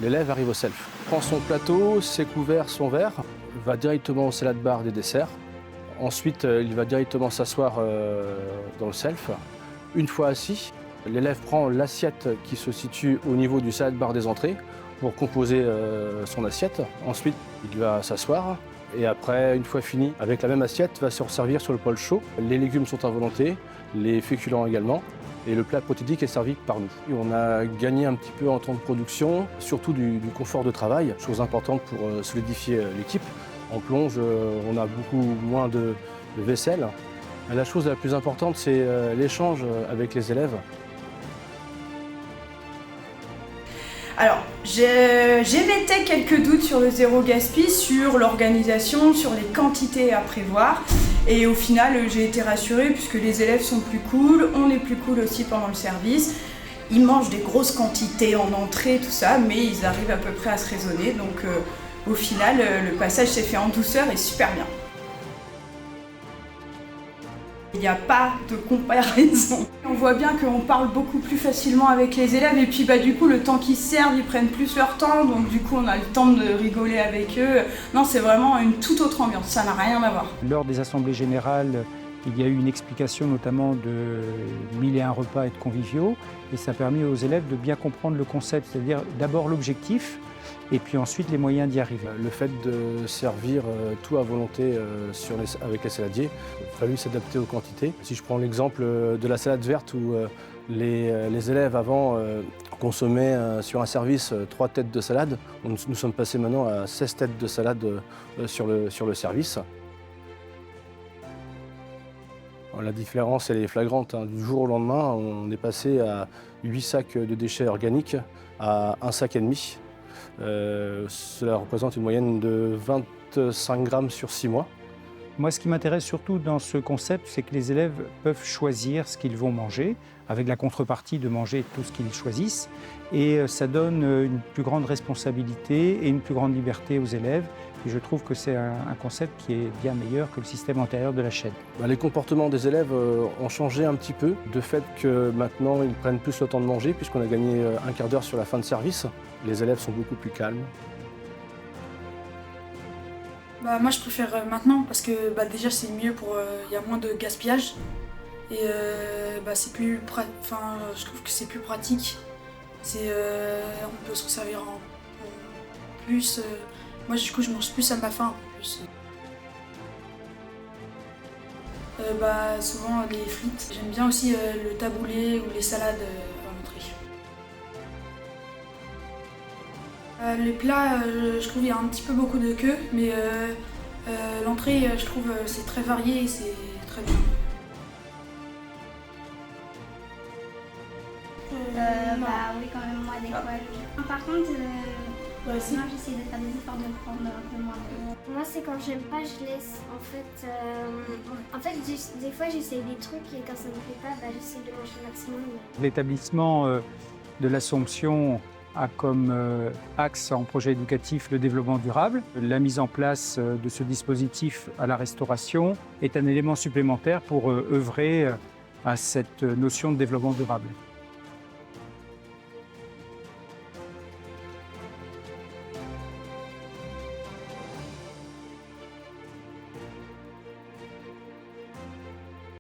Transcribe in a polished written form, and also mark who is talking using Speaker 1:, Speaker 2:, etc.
Speaker 1: L'élève arrive au self, prend son plateau, ses couverts, son verre, va directement au salade bar des desserts. Ensuite, il va directement s'asseoir dans le self. Une fois assis, l'élève prend l'assiette qui se situe au niveau du salade bar des entrées pour composer son assiette. Ensuite, il va s'asseoir et après, une fois fini, avec la même assiette, va se resservir sur le poêle chaud. Les légumes sont à volonté, les féculents également. Et le plat protéique est servi par nous. Et on a gagné un petit peu en temps de production, surtout du confort de travail, chose importante pour solidifier l'équipe. En plonge, on a beaucoup moins de vaisselle. La chose la plus importante, c'est l'échange avec les élèves.
Speaker 2: Alors, j'émettais quelques doutes sur le zéro gaspille, sur l'organisation, sur les quantités à prévoir. Et au final, j'ai été rassurée puisque les élèves sont plus cool, on est plus cool aussi pendant le service. Ils mangent des grosses quantités en entrée, tout ça, mais ils arrivent à peu près à se raisonner. Donc au final, le passage s'est fait en douceur et super bien. Il n'y a pas de comparaison. On voit bien qu'on parle beaucoup plus facilement avec les élèves et puis du coup le temps qu'ils servent, ils prennent plus leur temps, donc du coup on a le temps de rigoler avec eux. Non, c'est vraiment une toute autre ambiance, ça n'a rien à voir.
Speaker 3: Lors des assemblées générales, il y a eu une explication notamment de 1001 repas et de conviviaux et ça a permis aux élèves de bien comprendre le concept, c'est-à-dire d'abord l'objectif et puis ensuite les moyens d'y arriver.
Speaker 1: Le fait de servir tout à volonté avec les saladiers, il a fallu s'adapter aux quantités. Si je prends l'exemple de la salade verte où les élèves avant consommaient sur un service 3 têtes de salade, nous sommes passés maintenant à 16 têtes de salade sur le service. La différence, elle est flagrante. Du jour au lendemain, on est passé à 8 sacs de déchets organiques à 1,5 sac. Cela représente une moyenne de 25 grammes sur 6 mois.
Speaker 3: Moi, ce qui m'intéresse surtout dans ce concept, c'est que les élèves peuvent choisir ce qu'ils vont manger, avec la contrepartie de manger tout ce qu'ils choisissent. Et ça donne une plus grande responsabilité et une plus grande liberté aux élèves. Et je trouve que c'est un concept qui est bien meilleur que le système antérieur de la chaîne.
Speaker 1: Les comportements des élèves ont changé un petit peu, de fait que maintenant ils prennent plus le temps de manger, puisqu'on a gagné un quart d'heure sur la fin de service. Les élèves sont beaucoup plus calmes.
Speaker 4: Moi je préfère maintenant parce que déjà c'est mieux pour y a moins de gaspillage et c'est plus je trouve que c'est plus pratique. On peut se servir en plus. Moi du coup je mange plus à ma faim en plus. Souvent les frites. J'aime bien aussi le taboulé ou les salades à l'entrée. Les plats, je trouve qu'il y a un petit peu beaucoup de queue, mais l'entrée, je trouve, c'est très varié et c'est très bien.
Speaker 5: Oui, quand même moins d'école. Par contre, moi j'essaie de faire des efforts de prendre un peu moins. Moi, c'est quand j'aime pas, je laisse. En fait, des fois j'essaie des trucs et quand ça me plaît pas, j'essaie de manger le maximum.
Speaker 3: L'établissement de l'Assomption a comme axe en projet éducatif le développement durable. La mise en place de ce dispositif à la restauration est un élément supplémentaire pour œuvrer à cette notion de développement durable.